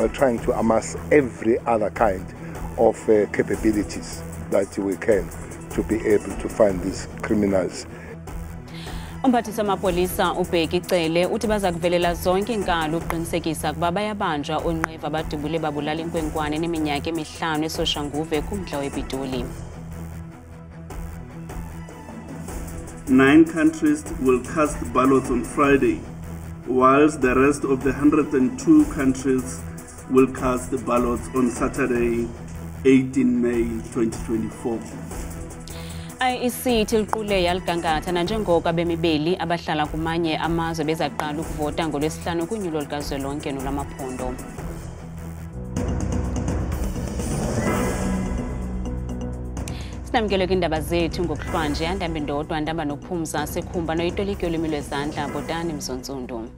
We're trying to amass every other kind of capabilities that we can to be able to find these criminals. Umphathisi wamapolisa uBheki Cele uthi baza kuvelela zonke inkalo uqinisekisa ukuba bayabanjwa onqeva abadubule babulala inkwenkwane neminyaka emihlanu eSoshanguve kumdla wePitoli. 9 countries will cast ballots on Friday, whilst the rest of the 102 countries will cast ballots on Saturday, 18 May 2024. IEC tilqule yaligangatha nanjengoko abemibeli abahlala kumanye amazwe bezaqala ukuvota ngoLwesihlanu kunyulo likazwelonke nolwamaphondo. Sinamkele kwindaba zethu ngokuhlwanje andambe ndodwa ndamba nokuphumza sekhumba noyitolikyo lwimi lwezandla Botani Mzonzundu.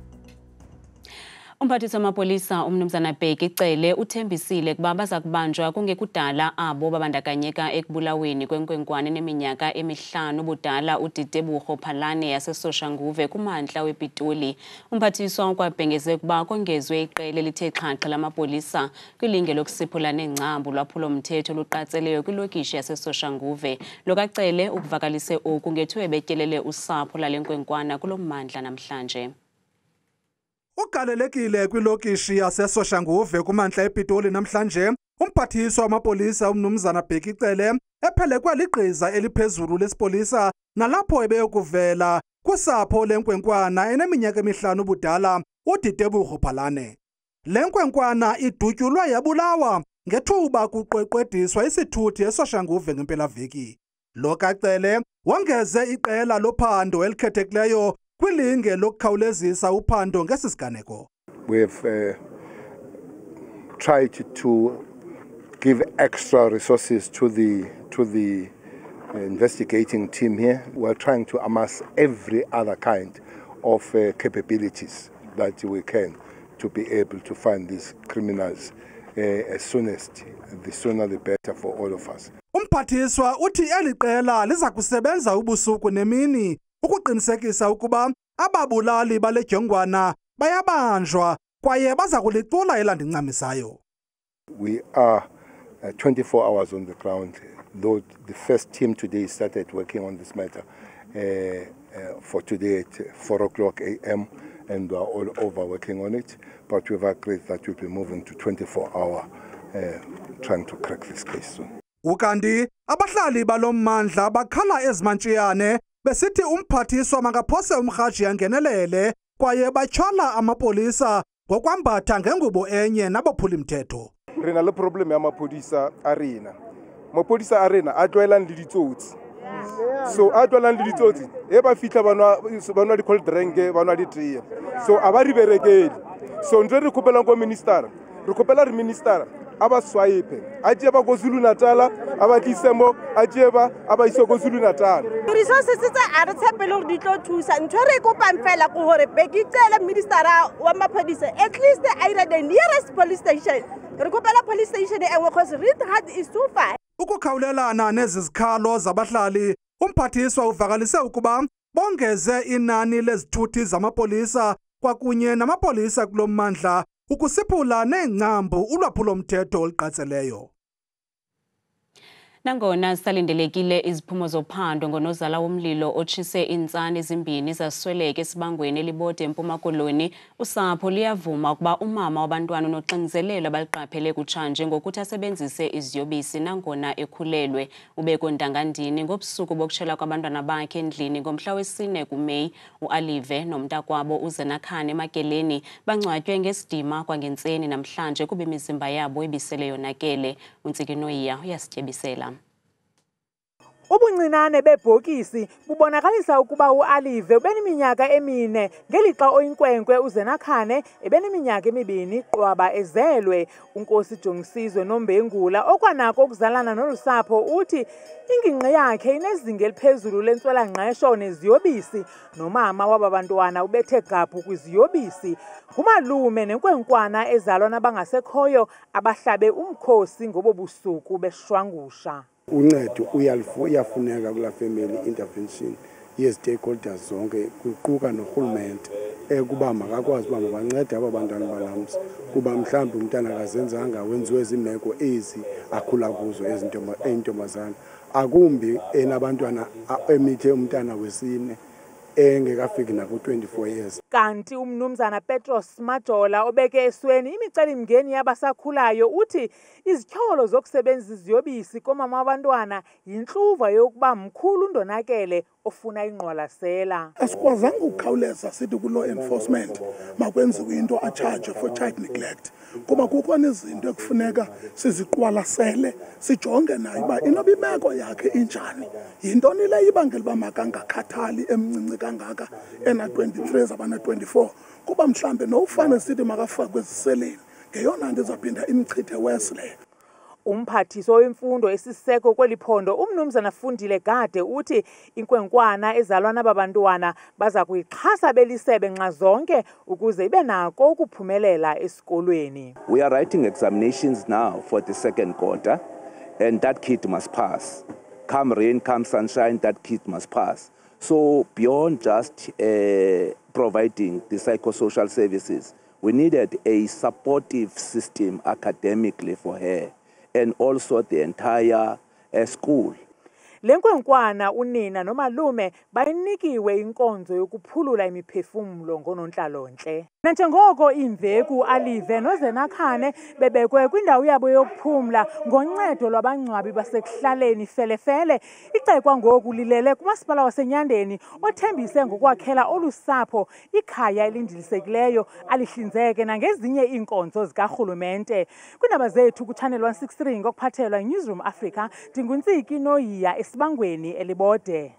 Umphathisi wamapolisa umnumzana Bheki Cele uthembisile ukuba baza kubanjwa kungekudala abo babandakanyeka ekubulaweni kwenkwenkwane neminyaka emihlanu ubudala uDitebugo Phalane yaseSoshanguve kumantla wePitoli. Umphathiswa ukwabhengeze ukuba kongezwe iqela elithe xhaxha lamapolisa kwilinge lokusiphula nengcambu lwaphulo mthetho luqatseleyo kwilokishi yaseSoshanguve. Lokacele ukuvakalise oku ngethuba betyelele usapho lalenkwenkwana kulo mmandla namhlanje. Ugalelekile kwilokishi yaseSoshanguve kumantla ePitoli namhlanje umphathiswa wamapolisa umnumzana Bheki Cele ephelekwe ligqiza eliphezulu lesipolisa nalapho ebeyokuvela kusapho lenkwenkwana eneminyaka emihlanu ubudala uDitebugo Phalane. Lenkwenkwana idutyulwa yabulawa ngethuba kuqweqwediswa isithuthi eSoshanguve ngempelaveki. Lo kaCele wongeze iqela lophando elikhethekileyo kwilinge lokukhawulezisa uphando ngesisiganeko. We have tried to give extra resources to the investigating team here. We're trying to amass every other kind of capabilities that we can to be able to find these criminals as soonest. The sooner the better for all of us. Umphathiswa uthi eli qela liza kusebenza ubusuku nemini ukuqinisekisa ukuba ababulali bale jongwana bayabanjwa kwaye baza kulicula elandincamisayo. We are 24 hours on the ground. Though the first team today started working on this matter for today at 4 o'clock a.m. and we are all over working on it, but we've agreed that we'll be moving to 24-hour trying to crack this case soon. Ukanti abahlali balommandla bakhala ezimantshiyane besithi umphathiswa makaphose umrhaji angenelele kwaye batyhala amapolisa ngokwambatha ngengubo enye nabaphula imithetho. Rena le problem ya maphodisa a rena. Maphodisa a rena a tlwaelang le ditsotsi. So a tlwaelang le ditsotsi e ba fihla banwa di cold drink banwa di tee. So a ba di berekeli. So ntle re khopela ko minister. Re khopela re minister aba swipe a tseba go Zulu Natal aba tlisemo a tseba aba iso go Zulu Natal. Resources tsa a re tshepele gore di tlo thusa ntwe re kopang fela go gore Bheki Cele minister wa maphodisa at least either the nearest police station re kopela police station engwe because Reed Heart is too far. Ukukhawulelana nezizikhalo zabahlali umphathiswa uvakalise ukuba bongeze inani lezithuthi zamapolisa kwakunye namapolisa kulommandla ukusiphula nengcambu ulwaphulo mthetho oluqatseleyo. Nangona salindelekile iziphumo zophando ngonozala womlilo otshise intsana ezimbini zasweleke esibangweni elibode eMpuma Koloni, usapho liyavuma ukuba umama wabantwana unoxinzelelo abaliqaphele kutshanje ngokuthi asebenzise iziyobisi nangona ekhulelwe. Ubeko Ntangandini ngobusuku bokutshela kwabantwana bakhe endlini ngomhla wesine kuMeyi, uAlive nomntakwabo uZenakhane eMakeleni bangcwatywe ngesidima kwangentseni namhlanje kuba imizimba yabo ibisele yonakele. uNtsikinoyiya uyasityebisela. Ubuncinane bebhokisi bubonakalisa ukuba uAlive ubeniminyaka emine ngelixa oyinkwenkwe uZenakhane ebeniminyaka emibini qwaba ezelwe. uNkosi Jongisizwe Nombengula okwanako ukuzalana nolusapho uthi ingingqi yakhe inezinga eliphezulu lentswela-ngqesho neziyobisi nomama wababantwana ubethe gaphu kwiziyobisi. Umalume nenkwenkwana ezalwa nabangasekhoyo abahlabe umkhosi ngobo busuku beshwangusha. Uncedo uyafuneka kula family intervention ye-stakeholders zonke kuquka norhulumente kuba makakwazi uba mabancede aba bantwana balamzi kuba mhlawumbi umntana akazenzanga wenziwe izimeko ezi akhula kuzo eyintombazana akumbi enabantwana emithe umntana wesine engekafiki naku-24 years. Kanti umnumzana Petros Majola obeke esweni imicelimngeni yabasakhulayo uthi izityholo zokusebenzisa iziyobisi komama wabantwana yintluva yokuba mkhulu undonakele ofuna ingqwalasela. Asikwazanga ukukhawuleza sithi ku-law enforcement makwenziwe into a-charge for child neglect kuba kukho nezinto ekufuneka siziqwalasele sijonge nayo uba inoba imeko yakhe injani, yintoni le ibangela uba makangakhathali emncinci kangaka ena-23 zabana-24 kuba mhlambe nowufane sithi makafakwe eziseleni ngeyona nto izaphinda imchithe wesile. Umphathiso wemfundo esiseko kweli phondo umnumzana Fundile Gade uthi inkwenkwana ezalwa naba bantwana baza kuyixhasa belisebe nxa zonke ukuze ibe nako ukuphumelela esikolweni. We are writing examinations now for the second quarter and that kid must pass. Come rain, come sunshine, that kid must pass. So beyond just providing the psychosocial services, we needed a supportive system academically for her and also the entire school. Lenkwenkwana unina nomalume bayinikiwe inkonzo yokuphulula imiphefumulo ngonontlalontle. Nanjengoko iMveku Alive noZenakhane bebekwe kwindawo yabo yokuphumla ngoncedo lwabangcwabi basekuhlaleni Felefele, icekwa ngoku lilele kumasipala waseNyandeni othembise ngokwakhela olusapho ikhaya elindilisekileyo alihlinzeke nangezinye iinkonzo zikarhulumente. Kwindaba zethu kuChannel 163 ngokuphathelwa iNewsroom Africa, ndinguntsiki Noyiya esibangweni elibode.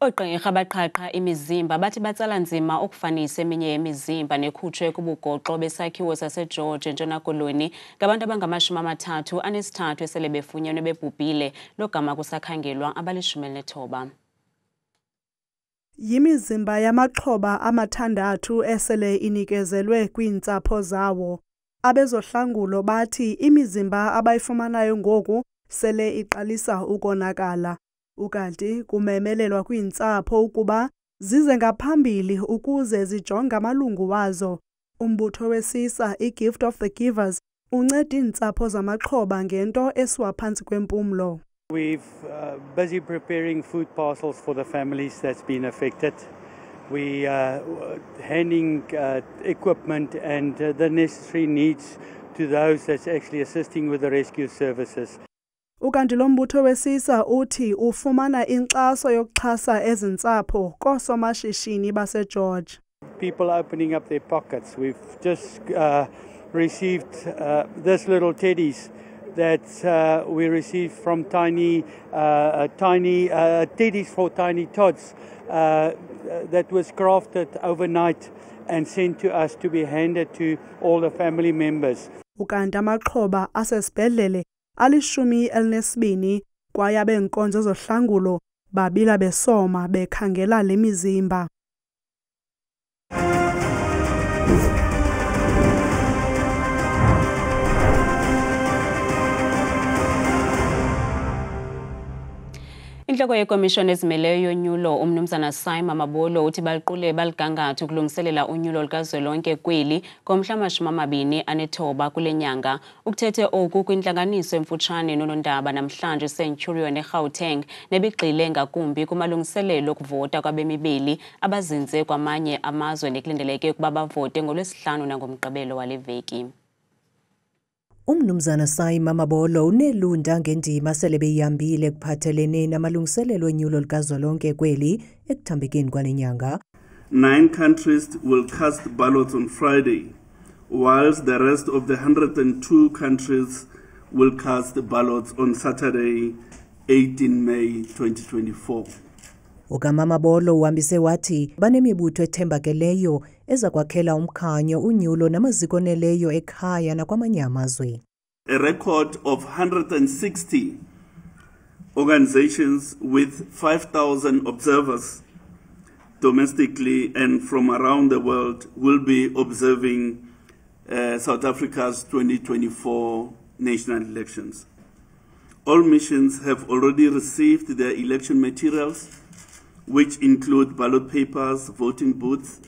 Ogqirha abaqhaqha imizimba bathi batsala nzima ukufanisa eminye yemizimba nekhutshwe kubugoxo besakhiwo saseGeorge eNtshona Koloni ngabantu abangama-33 esele befunyenwe bebhubhile logama kusakhangelwa abali-19. Yimizimba yamaxhoba amathandathu esele inikezelwe kwiintsapho zawo. Abezohlangulo bathi imizimba abayifumanayo ngoku sele iqalisa ukonakala. Ukanti kumemelelwa kwiintsapho ukuba zize ngaphambili ukuze zijonge amalungu wazo. Umbutho wesisa iGift of the Givers unceda iintsapho zamaxhoba ngento esiwa phantsi kwempumlo. We've busy preparing food parcels for the families that's been affected. We handing equipment and the necessary needs to those that's actually assisting with the rescue services. Ukanti lo mbutho wesisa uthi ufumana inkxaso yokuxhasa ezintsapho koosomashishini baseGeorge. People opening up their pockets. We've just received this little teddies that we received from tiny teddies for tiny tots that was crafted overnight and sent to us to be handed to all the family members. Ukanti amaxhoba asesibhedlele ali-12 kwaye abeenkonzo zohlangulo babila besoma bekhangela le mizimba. Inhloko yekomishoni ezimeleyo yonyulo umnumzana Saima Mabolo uthi baliqule baligangatho kulungiselela unyulo likazwelonke kweli ngomhla wama-29 kule nyanga. Ukuthethe oku kwintlanganiso emfutshane nonondaba namhlanje Centurion eGauteng nebigxile ngakumbi kumalungiselelo okuvota kwabemibili abazinze kwamanye amazwe nekulindeleke ukuba bavote ngoLwesihlanu nangomgqibelo wale veki. Umnumzana Saima Mabolo unelunda ngendima sele beyihambile kuphathelene namalungiselelo enyulo likazwelonke kweli ekuthambekeni kwale nyanga. 9 countries will cast ballots on Friday, whilst the rest of the 102 countries will cast ballots on Saturday, 18 May 2024. Ugama Mabolo uhambise wathi banemibutho ethembakeleyo eza kwakhela umkhanyo unyulo namaziko oneleyo ekhaya nakwamanye amazwe. A record of 160 organizations with 5,000 observers domestically and from around the world will be observing South Africa's 2024 national elections. All missions have already received their election materials which include ballot papers, voting booths,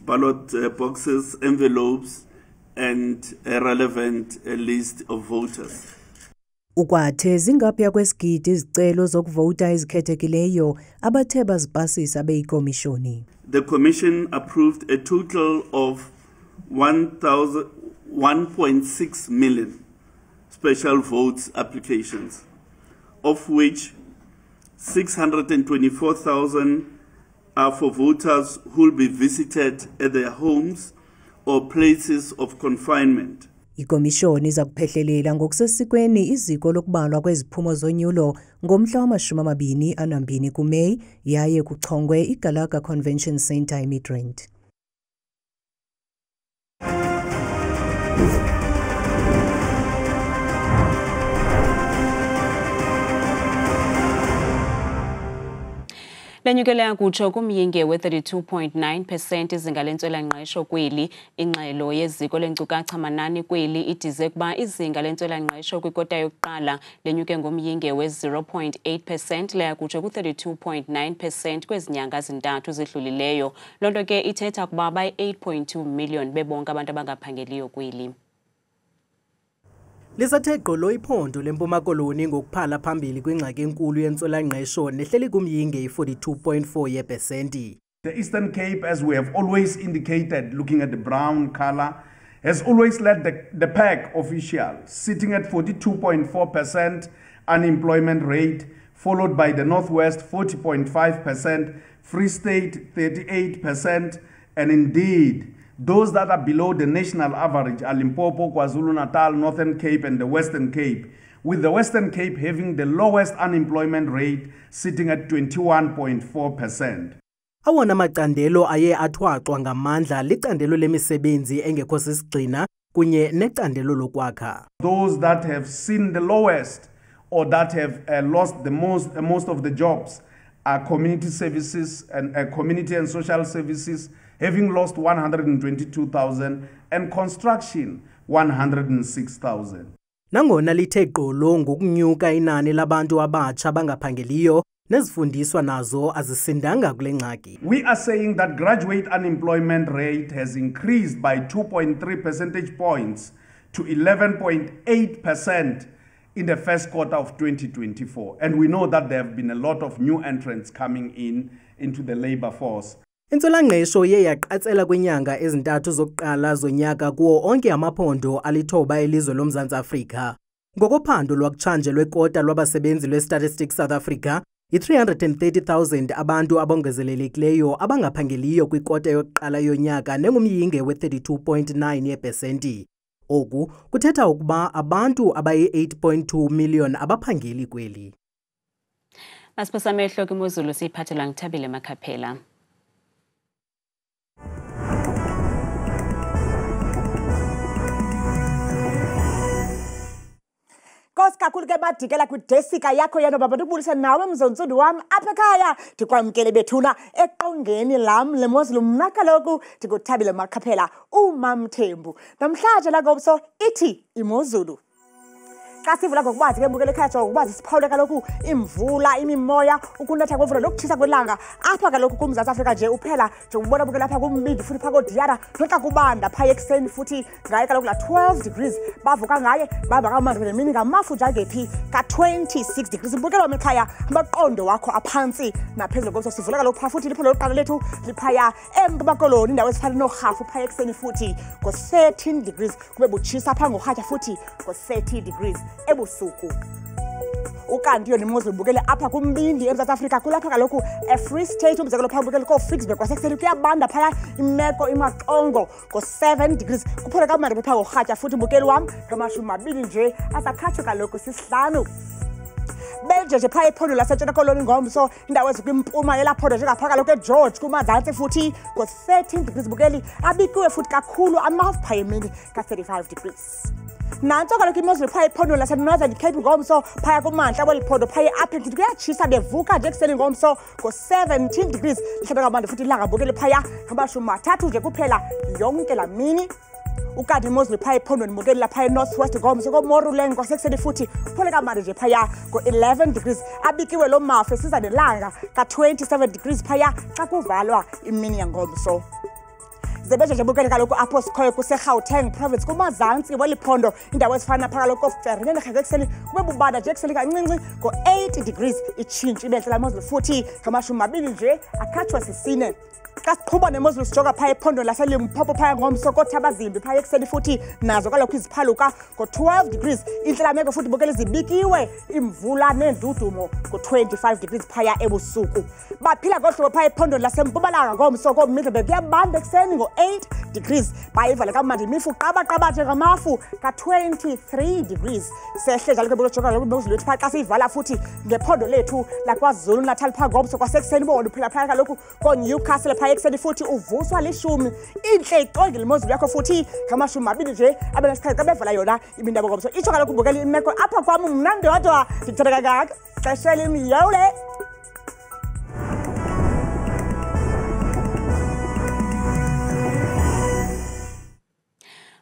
ballot boxes, envelopes, and a relevant list of voters. Ukwathe zingaphaya kwesigidi izicelo zokuvota ezikhethekileyo abathe bazipasisa beyikomishoni. The commission approved a total of 1.6 million special votes applications, of which 624,000 are for voters who will be visited at their homes or places of confinement. Ikomishoni iza kuphehlelela ngokusesikweni iziko lokubalwa kweziphumo zonyulo ngomhla wama-22 kuMeyi yaye kuchongwe iGallagher Convention Centre eMidrand. Lenyukela kutsho kumyinge we-32.9% izinga lentswela-ngqesho kweli. Ingxelo yeziko lenkcukacha manani kweli idize kuba izinga lentswela-ngqesho kwikota yokuqala lenyuke ngomyinge we-0.8% leya kutsho ku-32.9% kwezinyanga zintathu zidlulileyo. Loo nto ke ithetha kuba bayi-8.2 million bebonke abantu abangaphangeliyo kweli. Lisathe gqolo iphondo leMpuma Koloni ngokuphala phambili kwingxaki enkulu yentswela-ngqesho nehleli kumyinge i-42.4 yepesenti. The Eastern Cape, as we have always indicated, looking at the brown color, has always led the pack official, sitting at 42.4% unemployment rate, followed by the Northwest 40.5%, Free State 38%, and indeed, those that are below the national average are Limpopo, KwaZulu-Natal, Northern Cape, and the Western Cape, with the Western Cape having the lowest unemployment rate, sitting at 21.4%. Awona macandelo aye athwaxwa ngamandla licandelo lemisebenzi engekho sisigxina kunye necandelo lokwakha. Those that have seen the lowest or that have lost the most of the jobs are community services and community and social services, having lost 122,000, and construction 106,000. Nangona lithe gqolo ngokunyuka inani labantu abatsha bangaphangeliyo nezifundiswa nazo azisindanga kule ngxaki. We are saying that graduate unemployment rate has increased by 2.3 percentage points to 11.8% in the first quarter of 2024. And we know that there have been a lot of new entrants coming into the labor force. Intswela-ngqesho iye yaqatsela kwinyanga ezintathu zokuqala zonyaka kuwo onke amaphondo alithoba elizwe loMzantsi Afrika. Ngokophando lwakutshanje lwekota lwabasebenzi lwe-Statistics South Africa, i-330,000 abantu abongezelelekileyo abangaphangeliyo kwikota yokuqala yonyaka nengumyinge we-32.9 yepesenti. Oku kuthetha ukuba abantu abayi-8.2 million abaphangeli kweli. Asiphasa amehlo kwimozulu siyiphathela ngithabile Makhaphela. Nkosi kakhulu ke badikela kwidesika yakho yena baba ndibulise nawe mzontsudi wami apha ekhaya ndikwamkele bethuna eqongeni lam lemozulu mna kaloku ndikuthabile Makhaphela uMamthembu namhlanje la ngomso ithi imozulu. Xa sivula ngokubazi ke mbukele ekhaya ngokubazi siphawule kaloku imvula imimoya ukunetha kwemvula lokutshisa kwelanga apha kaloku kuMzantsi Afrika nje uphela njengobona bukela apha kumbindi futhi pha kodiyara noxa kubanda pha ekuseni futhi ngaye kaloku la 12 degrees bavuka ngaye baba kamanzi nemini ngamafu nje ngephi ka26 degrees mbukela wami ekhaya amaqondo wakho aphansi naphezulu komso sivula kaloku pha futhi lipho loqala lethu liphaya eMpuma Koloni indawo esifana nohafu pha ekuseni futhi ngo13 degrees kube butshisa pha ngorhatya futhi ngo30 degrees ebusuku. Ukanti yona imozulu bukele apha kumbindi eMzantsi Afrika kulapha kaloku eFree State umzekelo pha bukele koFixburg kwasekuseni kuyabanda phaya imeko imaxongo ngo7 degrees kuphole kamandi pha ngorhatya futhi bukeli wam ngamashumi nje asakhatsho kaloku sisihlanu. Benje pha ephondo laseNtshona Koloni ngomso indawo ezikwimpuma yelaphondo njengapha kaloku eGeorge kuMazantsi futhi ngo13 degrees bukeli abikiwe futhi kakhulu amafu pha emini ka35 degrees. Nanto kaloku imozulu pha ephondo laseNorthern Cape ngomso phaya kumantla weliphondo phaya eAppington kuyatshisa bevuka nje ekuseni ngomso ngo17 degrees lihlebe kamandi futhi ilanga bukeli phaya ngamashumi 3 nje kuphela yonke la mini. ukade imozulu phaya ephondweni mukeli lapha eNorthwest ngomso koMoruleng kwasekuseni futhi uphole kamandi nje phaya ngo-11 degrees abikiwe lo mafu esiza nelanga ka-27 degrees phaya xa kuvalwa imini yangomso zebeje nje bukele kaloku apho sikhoyo kuseGauteng province kumazantsi weli phondo indawo ezifana phaka lokho Fernie negekuseni kube bubanda nje ekuseni kancinci ngo-8 degrees itshintshe ibenhle la mozulu futhi ngamashumi nje akhatshwa sisine xa siqhuba nemozulu sijoga phaya ephondweni laseLimpopo phaya ngomso koThabazimbi phaya ekuseni futhi nazo kaloku iziphaluka ngo-12 degrees intlelameko futhi bukele zibikiwe imvula nendudumo ngo-25 degrees phaya ebusuku baphila ngohlobo phaya ephondweni laseMpumalanga ngomso koMiddelburg kuyabanda ekuseni ngo-8 degrees bayivale kamandi imifu qabaqabathe ngamafu ka-23 degrees sehle njalo ke bukujoga lokhu imozulu yethu phaya xa siyivala futhi ngephondo lethu laKwaZulu Natal phaya ngomso kwasekuseni bona uphila phaya kaloku koNewcastle phaya ekuseni futhi uvuswa lishumi inhle iqongile imozulu yakho futhi ngamashumi nje abenesikhathi xa bevala yona imindabo ngomso itsho kaloku ubukela imeko apha kwami mna ndodwa ndithetha kangaka xeshela imiyole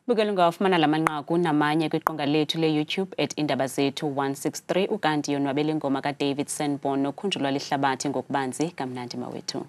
Bukela ungawafumana lamanqaku namanye kwiqonga lethu le-YouTube @indabazethu 163 ukanti yonwabele ingoma kaDavid Sanborn nokhunjulwa lihlabathi ngokubanzi kamnandi mawethu.